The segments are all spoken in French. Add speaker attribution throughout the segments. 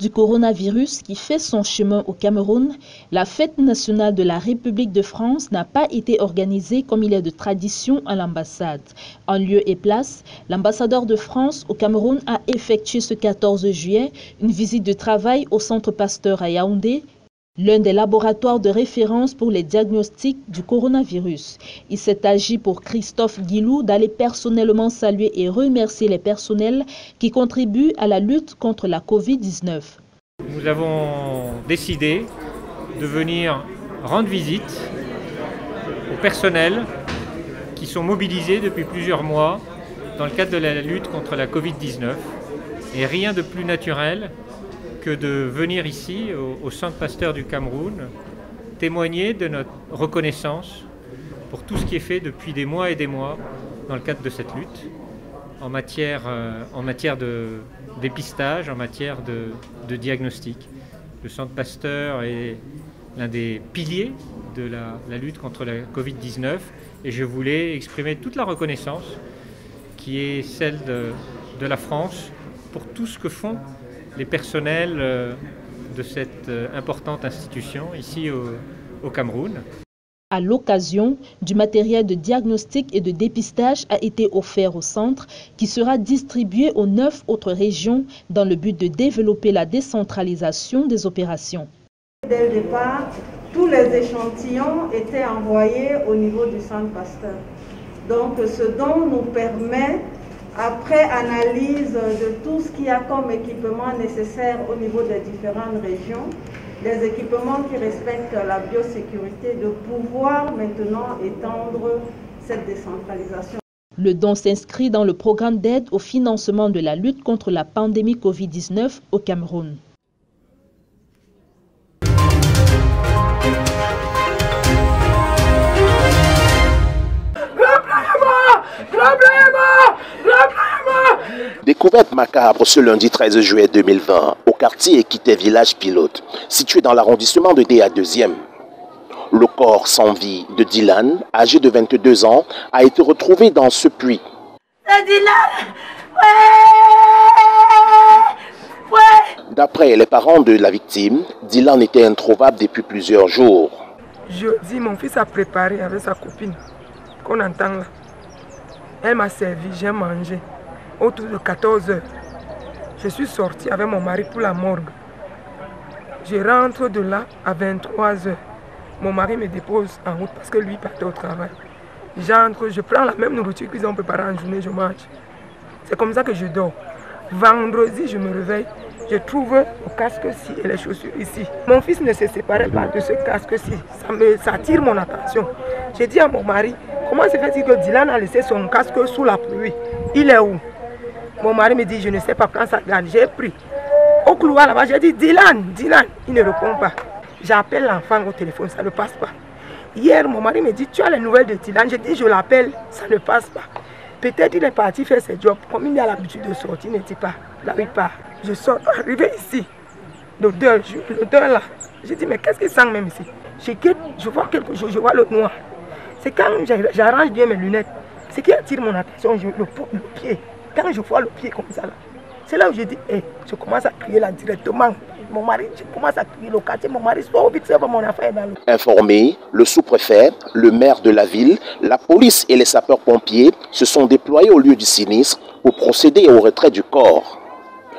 Speaker 1: du coronavirus qui fait son chemin au Cameroun, la fête nationale de la République de France n'a pas été organisée comme il est de tradition à l'ambassade. En lieu et place, l'ambassadeur de France au Cameroun a effectué ce 14 juillet une visite de travail au Centre Pasteur à Yaoundé, l'un des laboratoires de référence pour les diagnostics du coronavirus. Il s'est agi pour Christophe Guilou d'aller personnellement saluer et remercier les personnels qui contribuent à la lutte contre la Covid-19.
Speaker 2: Nous avons décidé de venir rendre visite aux personnels qui sont mobilisés depuis plusieurs mois dans le cadre de la lutte contre la Covid-19. Et rien de plus naturel que de venir ici, au Centre Pasteur du Cameroun, témoigner de notre reconnaissance pour tout ce qui est fait depuis des mois et des mois dans le cadre de cette lutte, en matière de dépistage, en matière de diagnostic. Le Centre Pasteur est l'un des piliers de la lutte contre la Covid-19 et je voulais exprimer toute la reconnaissance qui est celle de la France pour tout ce que font les personnels de cette importante institution ici au Cameroun.
Speaker 1: À l'occasion, du matériel de diagnostic et de dépistage a été offert au centre qui sera distribué aux 9 autres régions dans le but de développer la décentralisation des opérations.
Speaker 3: Dès le départ, tous les échantillons étaient envoyés au niveau du Centre Pasteur. Donc ce dont nous permet, après analyse de tout ce qu'il y a comme équipement nécessaire au niveau des différentes régions, des équipements qui respectent la biosécurité, de pouvoir maintenant étendre cette décentralisation.
Speaker 1: Le don s'inscrit dans le programme d'aide au financement de la lutte contre la pandémie Covid-19 au Cameroun.
Speaker 4: Découverte macabre ce lundi 13 juillet 2020 au quartier Équité Village Pilote, situé dans l'arrondissement de DA 2e. Le corps sans vie de Dylan, âgé de 22 ans, a été retrouvé dans ce puits.
Speaker 5: C'est Dylan! Ouais!
Speaker 4: D'après les parents de la victime, Dylan était introuvable depuis plusieurs jours.
Speaker 6: Jeudi, mon fils a préparé avec sa copine, qu'on entend là. Elle m'a servi, j'ai mangé. Autour de 14 h, je suis sortie avec mon mari pour la morgue. Je rentre de là à 23 h. Mon mari me dépose en route parce que lui partait au travail. J'entre, je prends la même nourriture qu'ils ont préparée en journée, je mange. C'est comme ça que je dors. Vendredi, je me réveille, je trouve le casque-ci et les chaussures ici. Mon fils ne se séparait pas de ce casque-ci. Ça attire mon attention. J'ai dit à mon mari, comment se fait-il que Dylan a laissé son casque sous la pluie? Il est où? Mon mari me dit, je ne sais pas, quand ça gagne. J'ai pris. Au couloir là-bas, j'ai dit, Dylan, Dylan. Il ne répond pas. J'appelle l'enfant au téléphone, ça ne passe pas. Hier, mon mari me dit, tu as les nouvelles de Dylan? J'ai dit, je l'appelle, ça ne passe pas. Peut-être il est parti faire ses jobs. Comme il a l'habitude de sortir, il ne dit pas, là il part. Je sors, arrivé ici, l'odeur là. J'ai dit, mais qu'est-ce qu'il sent même ici? Je vois quelque chose, je vois le noir. C'est quand j'arrange bien mes lunettes, ce qui attire mon attention, le pied. Quand je vois le pied comme ça, c'est là où je dis, hey, je commence à crier là directement. Mon mari, je commence à crier le quartier, mon mari, sort vite, c'est mon affaire.
Speaker 4: Informé, le sous-préfet, le maire de la ville, la police et les sapeurs-pompiers se sont déployés au lieu du sinistre pour procéder au retrait du corps.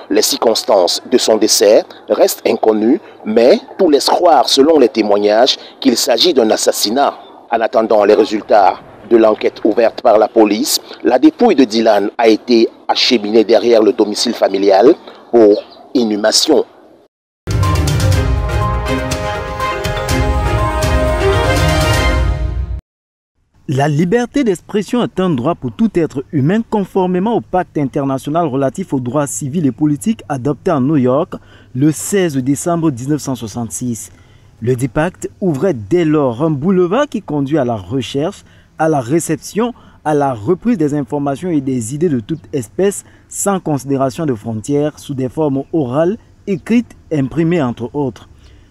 Speaker 4: Les circonstances de son décès restent inconnues, mais tout laisse croire, selon les témoignages, qu'il s'agit d'un assassinat. En attendant les résultats de l'enquête ouverte par la police, la dépouille de Dylan a été acheminée derrière le domicile familial pour inhumation.
Speaker 7: La liberté d'expression est un droit pour tout être humain conformément au pacte international relatif aux droits civils et politiques adopté à New York le 16 décembre 1966. Le dit pacte ouvrait dès lors un boulevard qui conduit à la recherche, à la réception, à la reprise des informations et des idées de toute espèce sans considération de frontières sous des formes orales, écrites, imprimées entre autres.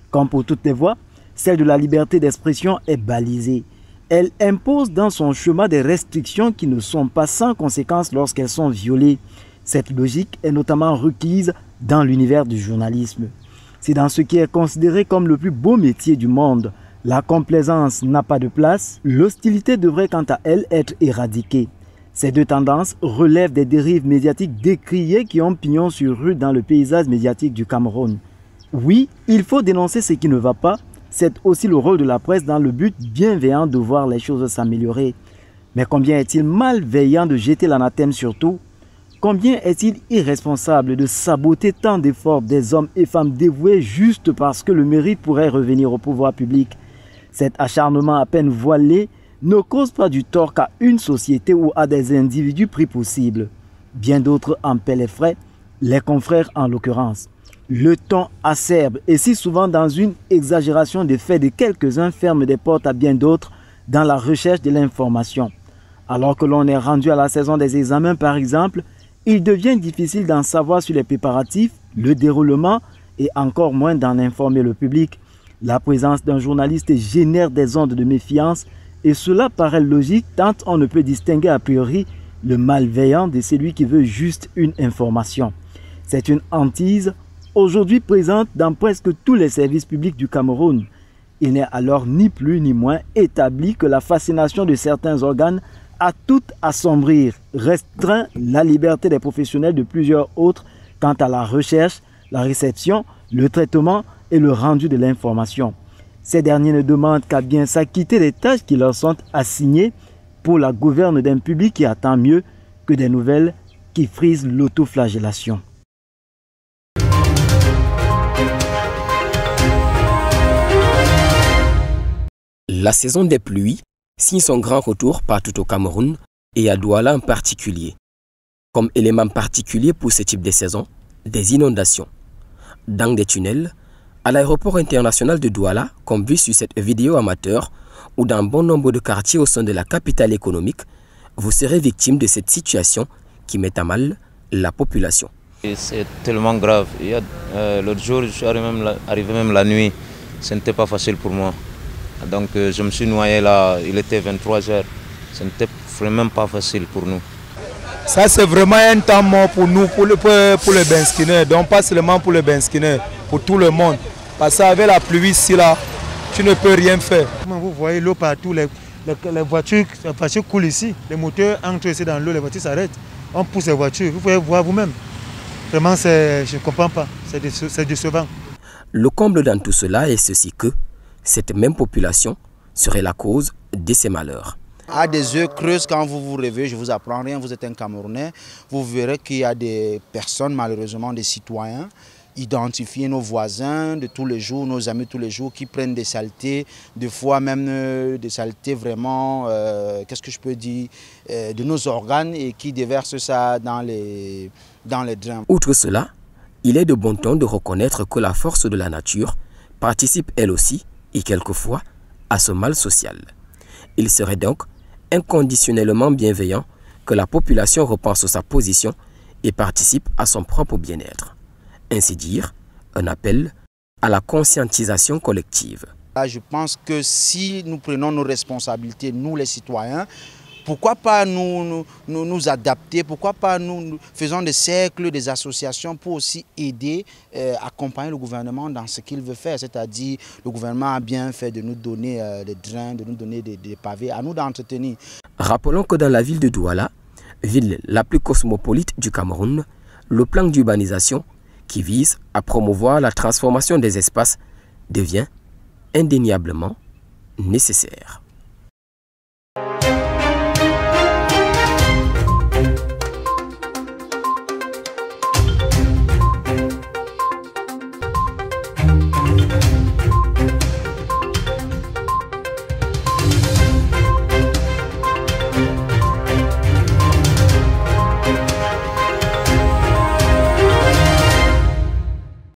Speaker 7: Comme pour toutes les voies, celle de la liberté d'expression est balisée. Elle impose dans son chemin des restrictions qui ne sont pas sans conséquences lorsqu'elles sont violées. Cette logique est notamment requise dans l'univers du journalisme. C'est dans ce qui est considéré comme le plus beau métier du monde. La complaisance n'a pas de place, l'hostilité devrait quant à elle être éradiquée. Ces deux tendances relèvent des dérives médiatiques décriées qui ont pignon sur rue dans le paysage médiatique du Cameroun. Oui, il faut dénoncer ce qui ne va pas, c'est aussi le rôle de la presse dans le but bienveillant de voir les choses s'améliorer. Mais combien est-il malveillant de jeter l'anathème sur tout? Combien est-il irresponsable de saboter tant d'efforts des hommes et femmes dévoués juste parce que le mérite pourrait revenir au pouvoir public? Cet acharnement à peine voilé ne cause pas du tort qu'à une société ou à des individus pris pour cible. Bien d'autres en paient les frais, les confrères en l'occurrence. Le ton acerbe et si souvent dans une exagération des faits de quelques-uns ferme des portes à bien d'autres dans la recherche de l'information. Alors que l'on est rendu à la saison des examens par exemple, il devient difficile d'en savoir sur les préparatifs, le déroulement et encore moins d'en informer le public. La présence d'un journaliste génère des ondes de méfiance et cela paraît logique tant on ne peut distinguer a priori le malveillant de celui qui veut juste une information. C'est une hantise aujourd'hui présente dans presque tous les services publics du Cameroun. Il n'est alors ni plus ni moins établi que la fascination de certains organes a tout assombrir, restreint la liberté des professionnels de plusieurs autres quant à la recherche, la réception, le traitement et le rendu de l'information. Ces derniers ne demandent qu'à bien s'acquitter des tâches qui leur sont assignées pour la gouverne d'un public qui attend mieux que des nouvelles qui frisent l'autoflagellation.
Speaker 8: La saison des pluies signe son grand retour partout au Cameroun et à Douala en particulier. Comme élément particulier pour ce type de saison, des inondations. Dans des tunnels, à l'aéroport international de Douala, comme vu sur cette vidéo amateur, ou dans bon nombre de quartiers au sein de la capitale économique, vous serez victime de cette situation qui met à mal la population.
Speaker 9: C'est tellement grave. L'autre jour, je suis arrivé même la nuit. Ce n'était pas facile pour moi. Donc je me suis noyé là, il était 23 h. Ce n'était vraiment pas facile pour nous.
Speaker 10: Ça c'est vraiment un temps mort pour nous, pour les Benskineurs. Donc pas seulement pour les Benskineurs, pour tout le monde. Parce qu'avec la pluie ici là, tu ne peux rien faire.
Speaker 11: Vous voyez l'eau partout, les voitures coulent ici, les moteurs entrent ici dans l'eau, les voitures s'arrêtent. On pousse les voitures, vous pouvez voir vous-même. Vraiment, je ne comprends pas, c'est décevant.
Speaker 8: Le comble dans tout cela est ceci que cette même population serait la cause de ces malheurs.
Speaker 12: À des yeux creuses, quand vous vous réveillez, je ne vous apprends rien, vous êtes un Camerounais, vous verrez qu'il y a des personnes, malheureusement des citoyens, identifier nos voisins de tous les jours, nos amis tous les jours, qui prennent des saletés, des fois même des saletés vraiment, qu'est-ce que je peux dire, de nos organes et qui déversent ça dans les drains.
Speaker 8: Outre cela, il est de bon ton de reconnaître que la force de la nature participe elle aussi, et quelquefois, à ce mal social. Il serait donc inconditionnellement bienveillant que la population repense sa position et participe à son propre bien-être. Ainsi dire, un appel à la conscientisation collective.
Speaker 12: Là, je pense que si nous prenons nos responsabilités, nous les citoyens, pourquoi pas nous adapter, pourquoi pas nous faisons des cercles, des associations pour aussi aider, accompagner le gouvernement dans ce qu'il veut faire. C'est-à-dire, le gouvernement a bien fait de nous donner des drains, de nous donner des pavés, à nous d'entretenir.
Speaker 8: Rappelons que dans la ville de Douala, ville la plus cosmopolite du Cameroun, le plan d'urbanisation qui vise à promouvoir la transformation des espaces devient indéniablement nécessaire.